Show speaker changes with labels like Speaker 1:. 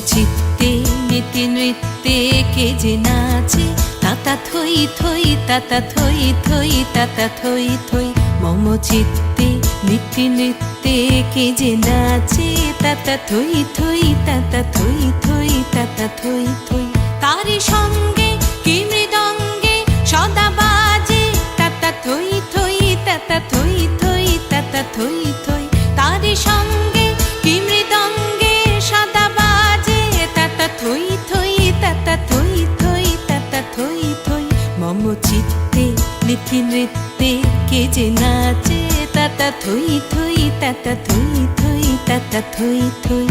Speaker 1: চিত্তে নীতি নৃত্যে কে যে নাচে, তাতা থই থই তাতা থই থই তাতা থই থই। মম চিত্তে নীতি নৃত্যে কে যে নাচে, তাতা থই থই তাতা থই থই তাতা থই থই। তারি সঙ্গে কি মৃদঙ্গে সদা বাজে, তাতা থই থই তাতা থই থই তাতা থই থই। তারি সঙ্গে কি মৃদঙ্গে সদা বাজে, তাতা থই থই তাতা থই থই তাতা থই থই। মম চিত্তে নীতি নৃত্যে কে যে নাচে, তাতা থই থই তাতা থই থই তাতা থই থই।